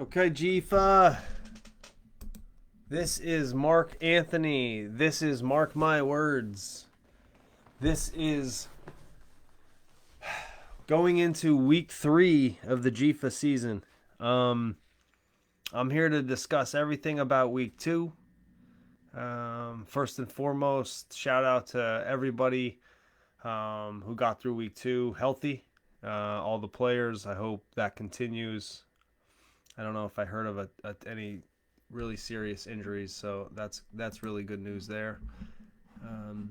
Okay, Jifa. This is Mark Anthony. This is Mark My Words. This is going into week 3 of the Jifa season. Um, I'm here to discuss everything about week 2. First and foremost, shout out to everybody who got through week 2 healthy. All the players. I hope that continues. I don't know if I heard of any really serious injuries, so that's really good news there. Um,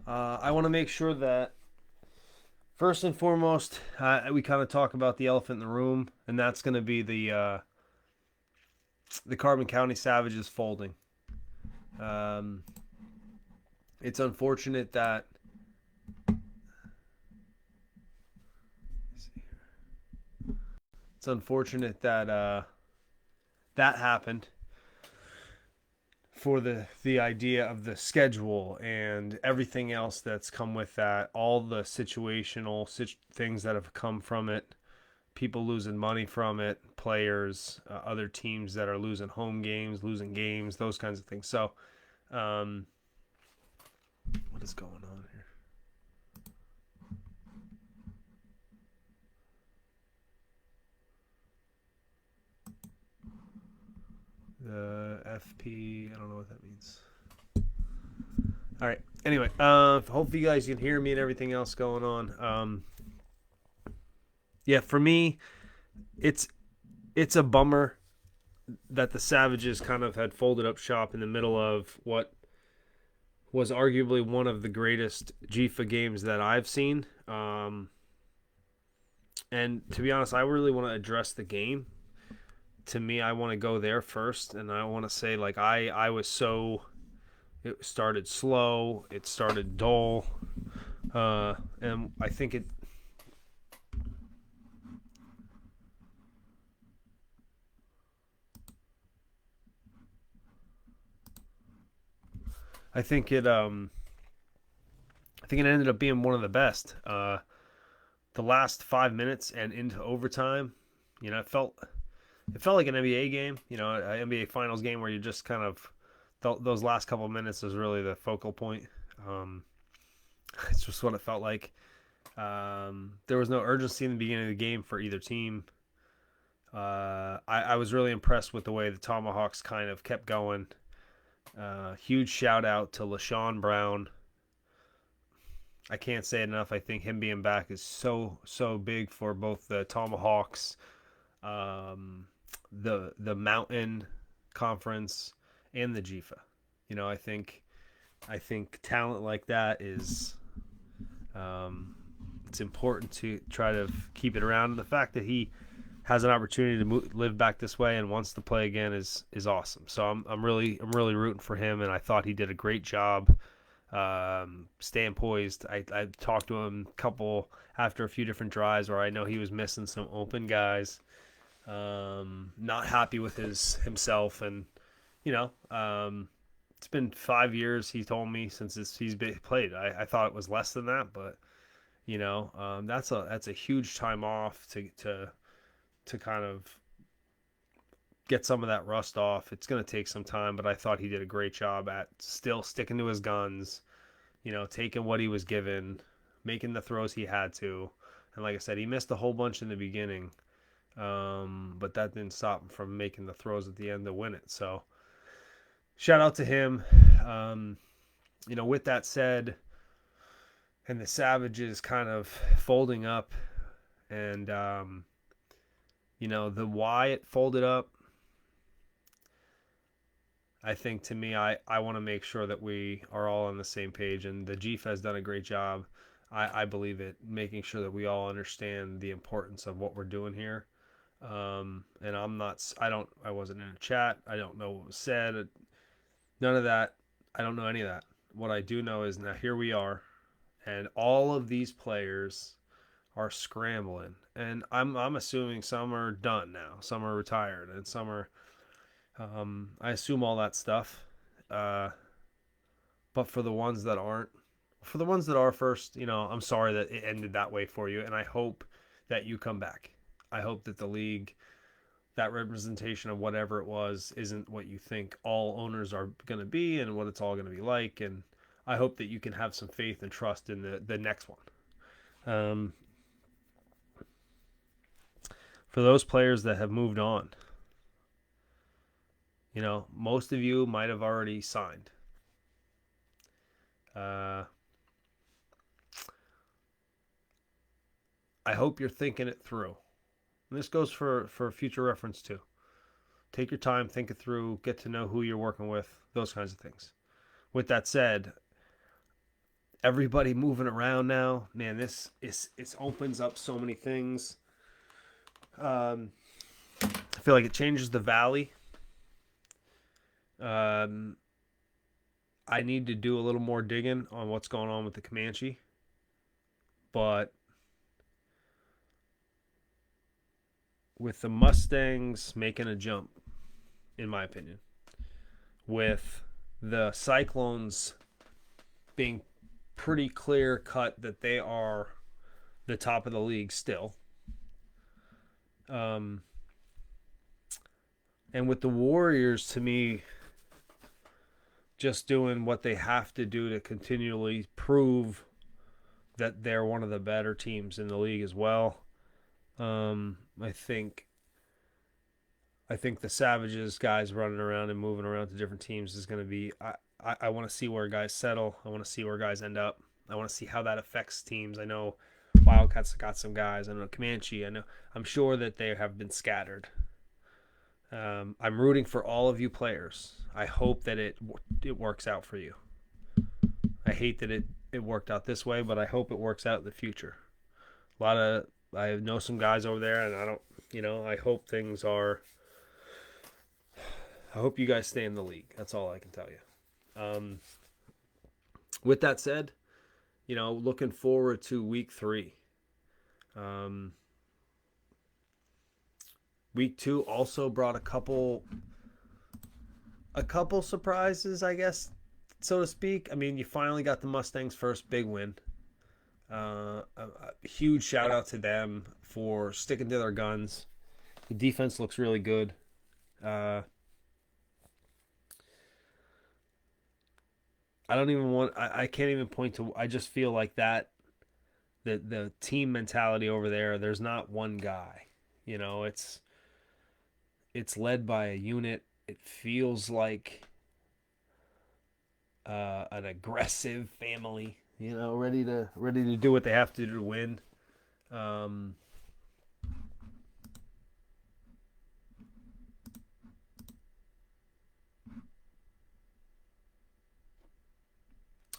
I want to make sure that first and foremost, we kind of talk about the elephant in the room, and that's going to be the Carbon County Savages folding. Um, it's unfortunate that that happened for the idea of the schedule and everything else that's come with that, all the situational things that have come from it, people losing money from it, players, other teams that are losing home games, losing games, those kinds of things. So, um, what is going on here? The FP, I don't know what that means. All right. Anyway, hopefully you guys can hear me and everything else going on. Yeah, for me, it's it's a bummer that the Savages kind of had folded up shop in the middle of what was arguably one of the greatest Jifa games that I've seen. And to be honest, I really want to address the game. To me, I want to go there first, and I want to say like I was so it started slow, it started dull, and I think it I think it ended up being one of the best. The last 5 minutes and into overtime, it felt like an NBA game, an NBA Finals game where you just kind of those last couple of minutes was really the focal point. Um, it's just what it felt like. There was no urgency in the beginning of the game for either team. I was really impressed with the way the Tomahawks kind of kept going. Huge shout out to LaShawn Brown. I can't say it enough. I think him being back is so big for both the Tomahawks, um, the Mountain Conference, and the Jifa. I think talent like that is um, it's important to try to keep it around. And the fact that he has an opportunity to live back this way and wants to play again is awesome. So I'm really rooting for him, and I thought he did a great job staying poised. I talked to him after a few different drives where I know he was missing some open guys, not happy with himself, and you know, it's been 5 years. He told me since he's played. I thought it was less than that, but that's a huge time off to kind of get some of that rust off. It's going to take some time, but I thought he did a great job at still sticking to his guns, taking what he was given, making the throws he had to. And like I said, he missed a whole bunch in the beginning, but that didn't stop him from making the throws at the end to win it. So shout out to him. Um, with that said, and the Savages kind of folding up, and the why it folded up, I think to me, I want to make sure that we are all on the same page, and the Chief has done a great job. I believe it, making sure that we all understand the importance of what we're doing here. And I wasn't in a chat. I don't know what was said. None of that. I don't know any of that. What I do know is now here we are, and all of these players are scrambling, and I'm assuming some are done now, some are retired, and some are I assume all that stuff. Uh, but for the ones that aren't, for the ones that are first, I'm sorry that it ended that way for you, and I hope that you come back. I hope that the league, that representation of whatever it was, isn't what you think all owners are going to be and what it's all going to be like. And I hope that you can have some faith and trust in the next one. For those players that have moved on, most of you might have already signed. I hope you're thinking it through. And this goes for future reference too. Take your time, think it through, get to know who you're working with, those kinds of things. With that said, everybody moving around now, man, it opens up so many things. I feel like it changes the valley. I need to do a little more digging on what's going on with the Comanche, but with the Mustangs making a jump, in my opinion, with the Cyclones being pretty clear cut that they are the top of the league still. And with the Warriors, to me, just doing what they have to do to continually prove that they're one of the better teams in the league as well. I think the Savages guys running around and moving around to different teams is going to be. I want to see where guys settle. I want to see where guys end up. I want to see how that affects teams. I know Wildcats got some guys. I know Comanche. I'm sure that they have been scattered. I'm rooting for all of you players. I hope that it works out for you. I hate that it worked out this way, but I hope it works out in the future. I know some guys over there, and I hope things are. I hope you guys stay in the league. That's all I can tell you. With that said, looking forward to week 3. Week 2 also brought a couple surprises, I guess, so to speak. I mean, you finally got the Mustangs' first big win. A huge shout out to them for sticking to their guns. The defense looks really good. I can't even point to. I just feel like that the team mentality over there. There's not one guy. It's led by a unit. It feels like an aggressive family, ready to do what they have to do to win.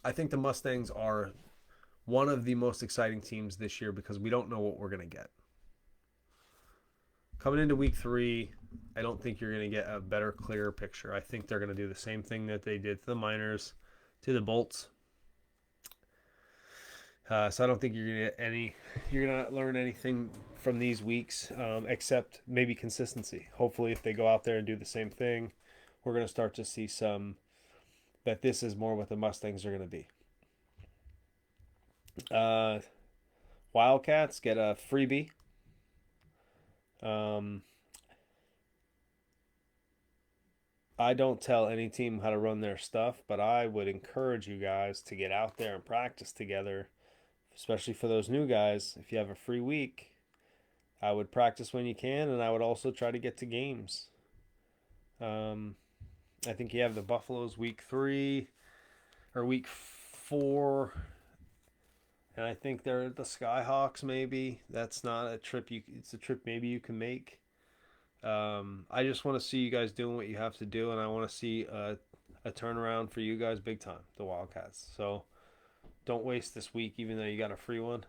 I think the Mustangs are one of the most exciting teams this year because we don't know what we're going to get. Coming into week 3, I don't think you're going to get a better, clearer picture. I think they're going to do the same thing that they did to the Miners, to the Bolts. So I don't think you're going to learn anything from these weeks, except maybe consistency. Hopefully, if they go out there and do the same thing, we're going to start to see that this is more what the Mustangs are going to be. Wildcats get a freebie. I don't tell any team how to run their stuff, but I would encourage you guys to get out there and practice together, especially for those new guys. If you have a free week, I would practice when you can, and I would also try to get to games. I think you have the Buffaloes week 3 or week 4, and I think they're the Skyhawks. Maybe that's not a trip. It's a trip maybe you can make. I just want to see you guys doing what you have to do, and I want to see a turnaround for you guys big time, the Wildcats. So don't waste this week, even though you got a free one.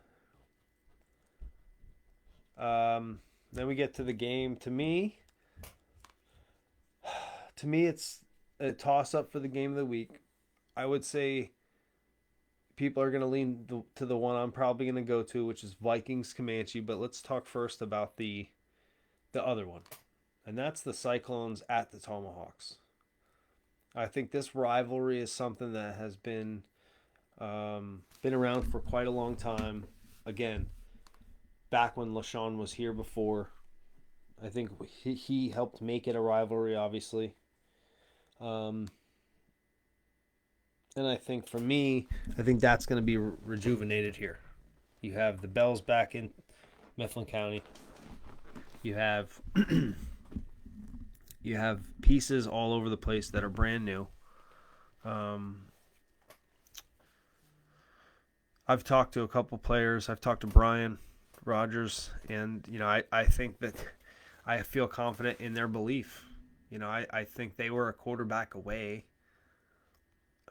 Then we get to the game. To me, it's a toss-up for the game of the week. I would say people are going to lean to the one I'm probably going to go to, which is Vikings Comanche. But let's talk first about the other one, and that's the Cyclones at the Tomahawks. I think this rivalry is something that has been Been around for quite a long time. Again, back when LaShawn was here before. I think he helped make it a rivalry, obviously. Um, and I think for me, I think that's going to be rejuvenated here. You have the Bells back in Mifflin County. You have you have pieces all over the place that are brand new. Um, I've talked to a couple players. I've talked to Brian Rogers, and I think that I feel confident in their belief. I think they were a quarterback away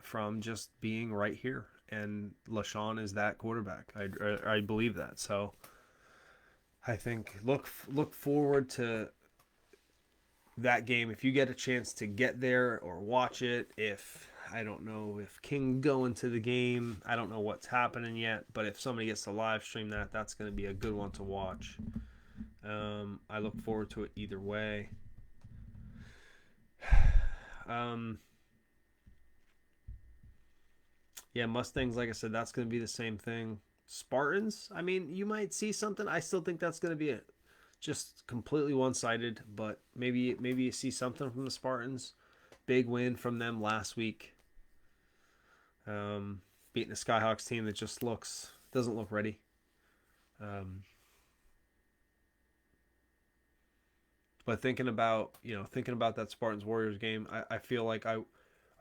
from just being right here, and LaShawn is that quarterback. I believe that. So I think look forward to that game if you get a chance to get there or watch it. If I don't know if King go into the game, I don't know what's happening yet, but if somebody gets to live stream that, that's going to be a good one to watch. I look forward to it either way. Yeah, Mustangs, like I said, that's going to be the same thing. Spartans, I mean, you might see something. I still think that's going to be just completely one-sided, but maybe you see something from the Spartans. Big win from them last week. Beating a Skyhawks team that just doesn't look ready. But thinking about that Spartans Warriors game, I feel like I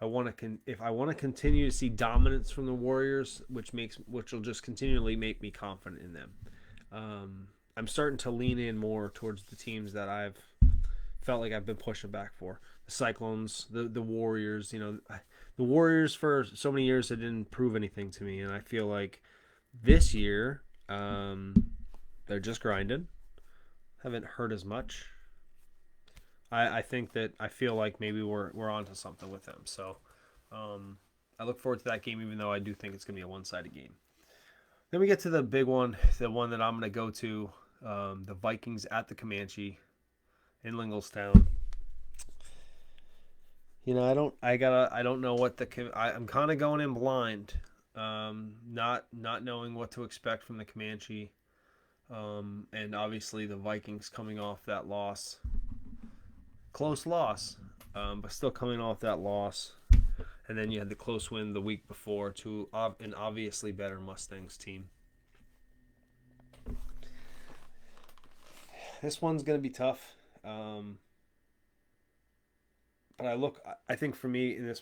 want to if I want to continue to see dominance from the Warriors, which will just continually make me confident in them. I'm starting to lean in more towards the teams that I've felt like I've been pushing back for. The Cyclones, the Warriors. The Warriors for so many years they didn't prove anything to me, and I feel like this year they're just grinding. Haven't heard as much. I think that I feel like maybe we're onto something with them. So I look forward to that game, even though I do think it's going to be a one-sided game. Then we get to the big one, the one that I'm going to go to, the Vikings at the Comanche in Linglestown. I don't know what I'm kind of going in blind, not knowing what to expect from the Comanche, and obviously the Vikings coming off that loss. Close loss, but still coming off that loss. And then you had the close win the week before to an obviously better Mustangs team. This one's going to be tough. But I think for me in this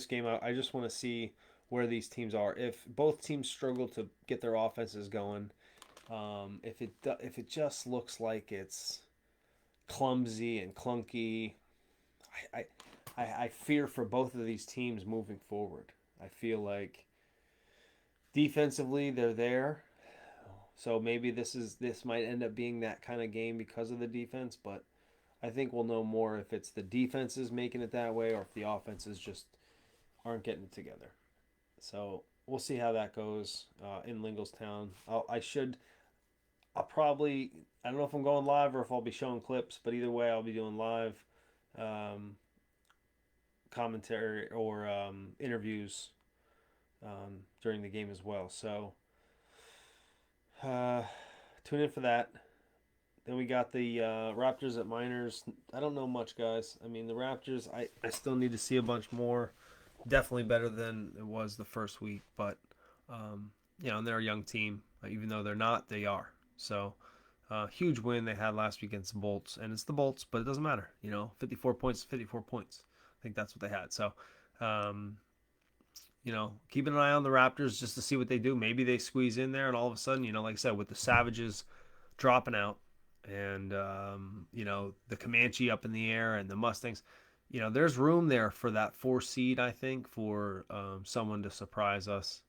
game, I just want to see where these teams are. If both teams struggle to get their offenses going, if it just looks like it's clumsy and clunky, I fear for both of these teams moving forward. I feel like defensively they're there, so maybe this might end up being that kind of game because of the defense. But I think we'll know more if it's the defenses making it that way or if the offenses just aren't getting it together. So we'll see how that goes in Linglestown. I'll probably, I don't know if I'm going live or if I'll be showing clips, but either way, I'll be doing live commentary or interviews during the game as well. So tune in for that. Then we got the Raptors at Miners. I don't know much, guys. I mean, the Raptors, I still need to see a bunch more. Definitely better than it was the first week, but and they're a young team. Even though they're not, they are. So, huge win they had last week against the Bolts, and it's the Bolts, but it doesn't matter. 54 points, 54 points. I think that's what they had. So, keeping an eye on the Raptors just to see what they do. Maybe they squeeze in there, and all of a sudden, like I said, with the Savages dropping out, and the Comanche up in the air, and the Mustangs, there's room there for that 4 seed. I think for someone to surprise us.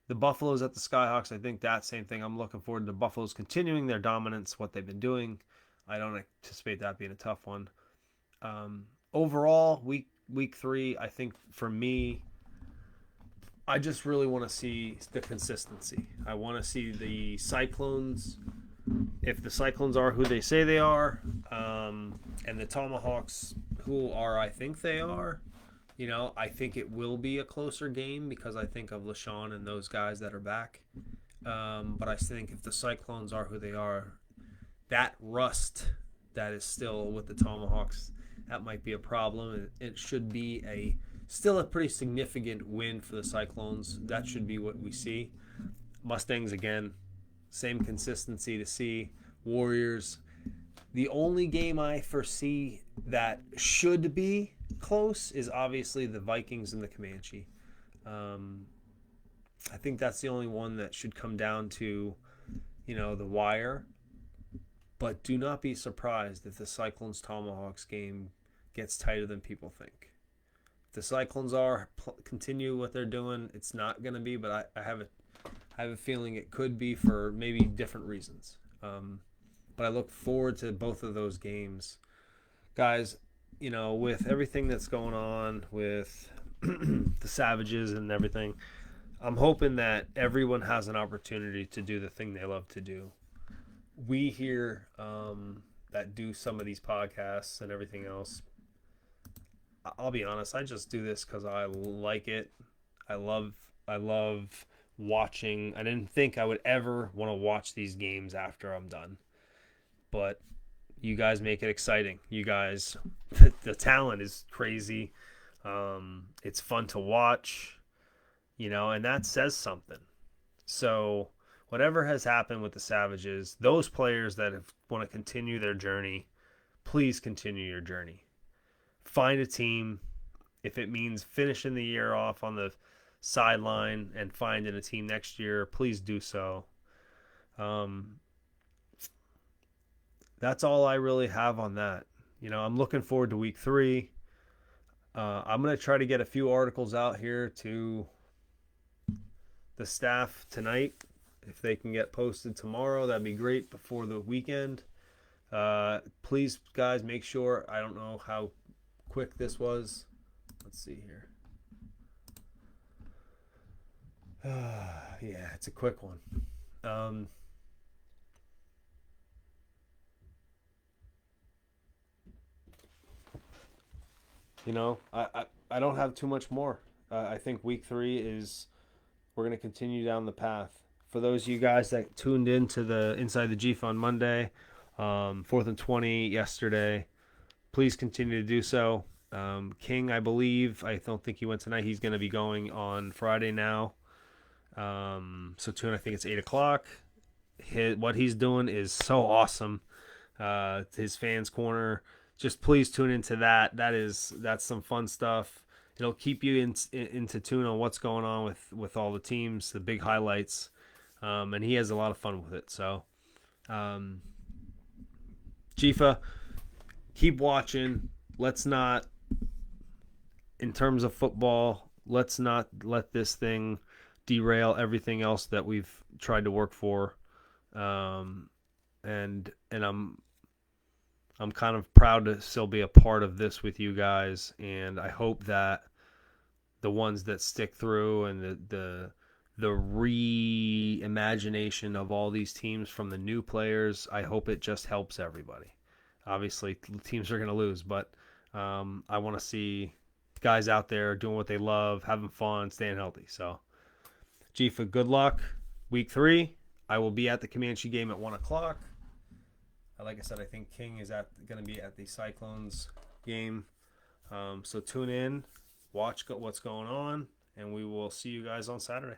The Buffaloes at the Skyhawks, I think that same thing. I'm looking forward to the Buffaloes continuing their dominance, what they've been doing. I don't anticipate that being a tough one. Overall, week 3, I think for me, I just really want to see the consistency. I want to see the Cyclones, if the Cyclones are who they say they are, and the Tomahawks who I think they are. I think it will be a closer game because I think of LaShawn and those guys that are back. But I think if the Cyclones are who they are, that rust that is still with the Tomahawks, that might be a problem. It should be still a pretty significant win for the Cyclones. That should be what we see. Mustangs, again, same consistency to see. Warriors, the only game I foresee that should be close is obviously the Vikings and the Comanche. I think that's the only one that should come down to, the wire. But do not be surprised if the Cyclones Tomahawks game gets tighter than people think. If the Cyclones continue what they're doing, it's not going to be. But I have a feeling it could be for maybe different reasons. But I look forward to both of those games, guys. With everything that's going on with the Savages and everything, I'm hoping that everyone has an opportunity to do the thing they love to do. We here that do some of these podcasts and everything else, I'll be honest, I just do this because I like it. I love watching. I didn't think I would ever want to watch these games after I'm done, but you guys make it exciting. You guys, the talent is crazy. It's fun to watch, and that says something. So whatever has happened with the Savages, those players that want to continue their journey, please continue your journey. Find a team. If it means finishing the year off on the sideline and finding a team next year, please do so. That's all I really have on that. I'm looking forward to week 3. I'm going to try to get a few articles out here to the staff tonight. If they can get posted tomorrow, that'd be great before the weekend. Please, guys, make sure. I don't know how quick this was. Let's see here. Yeah, it's a quick one. I don't have too much more. I think week 3 is we're going to continue down the path. For those of you guys that tuned in to the Inside the G Fund Monday, 4th and 20 yesterday, please continue to do so. King, I don't think he went tonight. He's going to be going on Friday now. So tune, I think it's 8 o'clock. What he's doing is so awesome. His fans corner. Just please tune into that. That's some fun stuff. It'll keep you into tune on what's going on with all the teams, the big highlights. And he has a lot of fun with it. So, Jifa, keep watching. Let's not, in terms of football, let's not let this thing derail everything else that we've tried to work for. And I'm kind of proud to still be a part of this with you guys, and I hope that the ones that stick through and the reimagination of all these teams from the new players, I hope it just helps everybody. Obviously, teams are going to lose, but I want to see guys out there doing what they love, having fun, staying healthy. So, Jifa, good luck. Week 3, I will be at the Comanche game at 1 o'clock. Like I said, I think King is going to be at the Cyclones game. So tune in, watch what's going on, and we will see you guys on Saturday.